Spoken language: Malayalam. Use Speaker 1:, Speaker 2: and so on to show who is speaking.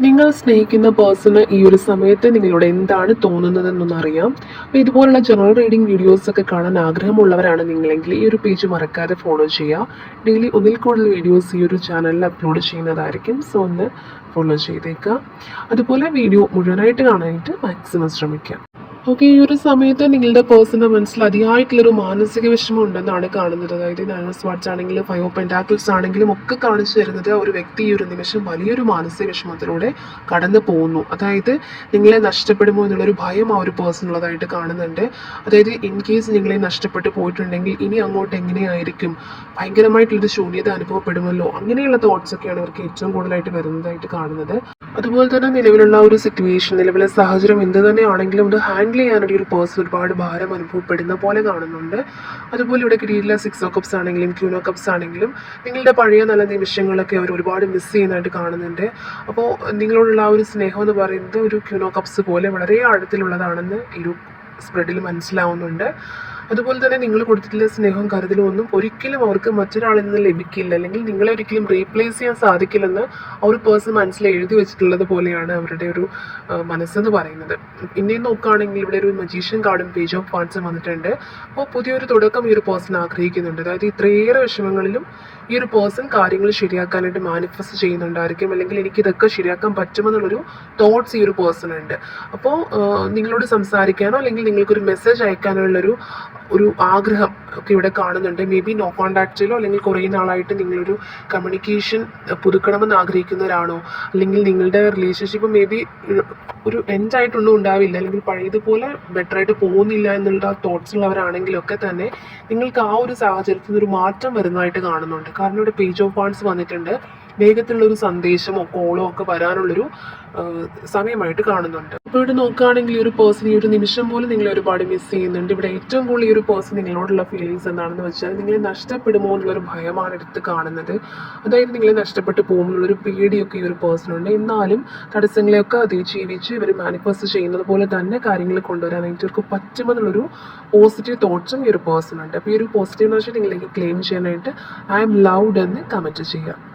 Speaker 1: നിങ്ങൾ സ്നേഹിക്കുന്ന പേഴ്സണ് ഈ ഒരു സമയത്ത് നിങ്ങളോട് എന്താണ് തോന്നുന്നതെന്നൊന്നറിയാം. അപ്പോൾ ഇതുപോലുള്ള ജനറൽ റീഡിംഗ് വീഡിയോസ് ഒക്കെ കാണാൻ ആഗ്രഹമുള്ളവരാണ് നിങ്ങളെങ്കിൽ ഈ ഒരു പേജ് മറക്കാതെ ഫോളോ ചെയ്യുക. ഡെയിലി ഒന്നിൽ കൂടുതൽ വീഡിയോസ് ഈ ഒരു ചാനലിൽ അപ്ലോഡ് ചെയ്യുന്നതായിരിക്കും. സോ ഒന്ന് ഫോളോ ചെയ്തേക്കുക. അതുപോലെ വീഡിയോ മുഴുവനായിട്ട് കാണാനായിട്ട് മാക്സിമം ശ്രമിക്കുക. ഓക്കെ, ഈ ഒരു സമയത്ത് നിങ്ങളുടെ പേഴ്സണൽ മനസ്സിൽ അതിയായിട്ടുള്ളൊരു മാനസിക വിഷമം ഉണ്ടെന്നാണ് കാണുന്നത്. അതായത് നയൻ ഓഫ് സ്വാർഡ്സ് ആണെങ്കിലും 5 ഓഫ് പെന്റാക്കിൾസ് ആണെങ്കിലും ഒക്കെ കാണിച്ചു തരുന്നത് ഒരു വ്യക്തി ഈ ഒരു നിമിഷം വലിയൊരു മാനസിക വിഷമത്തിലൂടെ കടന്നു പോകുന്നു. അതായത് നിങ്ങളെ നഷ്ടപ്പെടുമോ എന്നുള്ളൊരു ഭയം ആ ഒരു പേഴ്സണുള്ളതായിട്ട് കാണുന്നുണ്ട്. അതായത് ഇൻ കേസ് നിങ്ങളെ നഷ്ടപ്പെട്ടു പോയിട്ടുണ്ടെങ്കിൽ ഇനി അങ്ങോട്ട് എങ്ങനെയായിരിക്കും, ഭയങ്കരമായിട്ടുള്ളൊരു ശൂന്യത അനുഭവപ്പെടുമല്ലോ, അങ്ങനെയുള്ള തോട്ട്സ് ഒക്കെയാണ് അവർക്ക് ഏറ്റവും കൂടുതലായിട്ട് വരുന്നതായിട്ട് കാണുന്നത്. അതുപോലെ തന്നെ നിലവിലുള്ള ഒരു സിറ്റുവേഷൻ, നിലവിലെ സാഹചര്യം എന്ത് തന്നെയാണെങ്കിലും അത് ഹാൻഡിൽ ചെയ്യാനായിട്ട് ഒരു പേഴ്സൺ ഒരുപാട് ഭാരം അനുഭവപ്പെടുന്ന പോലെ കാണുന്നുണ്ട്. അതുപോലെ ഇവിടെ കിട്ടിയിട്ടുള്ള 6 ഓഫ് കപ്സ് ആണെങ്കിലും ക്യൂൻ ഓഫ് കപ്സ് ആണെങ്കിലും നിങ്ങളുടെ പഴയ നല്ല നിമിഷങ്ങളൊക്കെ അവർ ഒരുപാട് മിസ് ചെയ്യുന്നതായിട്ട് കാണുന്നുണ്ട്. അപ്പോൾ നിങ്ങളോടുള്ള ആ ഒരു സ്നേഹം എന്ന് പറയുന്നത് ഒരു ക്യൂൻ ഓഫ് കപ്സ് പോലെ വളരെ ആഴത്തിലുള്ളതാണെന്ന് ഈ ഒരു സ്പ്രെഡിൽ മനസ്സിലാവുന്നുണ്ട്. അതുപോലെ തന്നെ നിങ്ങൾ കൊടുത്തിട്ടുള്ള സ്നേഹവും കരുതലും ഒന്നും ഒരിക്കലും അവർക്ക് മറ്റൊരാളിൽ നിന്ന് ലഭിക്കില്ല, അല്ലെങ്കിൽ നിങ്ങളെ ഒരിക്കലും റീപ്ലേസ് ചെയ്യാൻ സാധിക്കില്ലെന്ന് ആ ഒരു പേഴ്സൺ മനസ്സിൽ എഴുതി വെച്ചിട്ടുള്ളത് പോലെയാണ് അവരുടെ ഒരു മനസ്സെന്ന് പറയുന്നത്. പിന്നെയും നോക്കുകയാണെങ്കിൽ ഇവിടെ ഒരു മജീഷ്യൻ കാർഡും പേജ് ഓഫ് വാൺസും വന്നിട്ടുണ്ട്. അപ്പോൾ പുതിയൊരു തുടക്കം ഈ ഒരു പേഴ്സൺ ആഗ്രഹിക്കുന്നുണ്ട്. അതായത് ഇത്രയേറെ വിഷമങ്ങളിലും ഈ ഒരു പേഴ്സൺ കാര്യങ്ങൾ ശരിയാക്കാനായിട്ട് മാനിഫെസ്റ്റ് ചെയ്യുന്നുണ്ടായിരിക്കും, അല്ലെങ്കിൽ എനിക്കിതൊക്കെ ശരിയാക്കാൻ പറ്റുമെന്നുള്ളൊരു തോട്ട്സ് ഈ ഒരു പേഴ്സൺ ഉണ്ട്. അപ്പോൾ നിങ്ങളോട് സംസാരിക്കാനോ അല്ലെങ്കിൽ നിങ്ങൾക്കൊരു മെസ്സേജ് അയക്കാനോ ഉള്ളൊരു ആഗ്രഹം ഒക്കെ ഇവിടെ കാണുന്നുണ്ട്. മേ ബി നോ കോണ്ടാക്റ്റിലോ അല്ലെങ്കിൽ കുറേ നാളായിട്ട് നിങ്ങളൊരു കമ്മ്യൂണിക്കേഷൻ പുതുക്കണമെന്ന് ആഗ്രഹിക്കുന്നവരാണോ, അല്ലെങ്കിൽ നിങ്ങളുടെ റിലേഷൻഷിപ്പ് മേ ബി ഒരു എൻഡായിട്ടൊന്നും ഉണ്ടാവില്ല, അല്ലെങ്കിൽ പഴയതുപോലെ ബെറ്ററായിട്ട് പോകുന്നില്ല എന്നുള്ള തോട്ട്സ് ഉള്ളവരാണെങ്കിലൊക്കെ തന്നെ നിങ്ങൾക്ക് ആ ഒരു സാഹചര്യത്തിൽ ഒരു മാറ്റം വരുന്നതായിട്ട് കാണുന്നുണ്ട്. കാരണം ഇവിടെ പേജ് ഓഫ് വാൺസ് വന്നിട്ടുണ്ട്. വേഗത്തിലുള്ളൊരു സന്ദേശമോ കോളോ ഒക്കെ വരാനുള്ളൊരു സമയമായിട്ട് കാണുന്നുണ്ട്. അപ്പോൾ ഇവിടെ നോക്കുകയാണെങ്കിൽ ഈ ഒരു പേഴ്സൺ ഈ ഒരു നിമിഷം പോലും നിങ്ങളെ ഒരുപാട് മിസ് ചെയ്യുന്നുണ്ട്. ഇവിടെ ഏറ്റവും കൂടുതൽ ഈ ഒരു പേഴ്സൺ നിങ്ങളോടുള്ള ഫീലിങ്സ് എന്താണെന്ന് വെച്ചാൽ നിങ്ങളെ നഷ്ടപ്പെടുമോ എന്നുള്ളൊരു ഭയമാണ് എടുത്ത് കാണുന്നത്. അതായത് നിങ്ങളെ നഷ്ടപ്പെട്ടു പോകുമെന്നുള്ളൊരു പേടിയൊക്കെ ഈ ഒരു പേഴ്സണുണ്ട്. എന്നാലും തടസ്സങ്ങളെയൊക്കെ അതിജീവിച്ച് ഇവർ മാനിഫെസ്റ്റ് ചെയ്യുന്നത് പോലെ തന്നെ കാര്യങ്ങൾ കൊണ്ടുവരാനായിട്ട് ഇവർക്ക് പറ്റുമെന്നുള്ളൊരു പോസിറ്റീവ് തോട്ട്സും ഈ ഒരു പേഴ്സൺ ഉണ്ട്. അപ്പോൾ ഈ ഒരു പോസിറ്റീവ് എനർജി നിങ്ങളിലേക്ക് ക്ലെയിം ചെയ്യാനായിട്ട് ഐ എം ലൗഡ് എന്ന് കമൻറ്റ് ചെയ്യുക.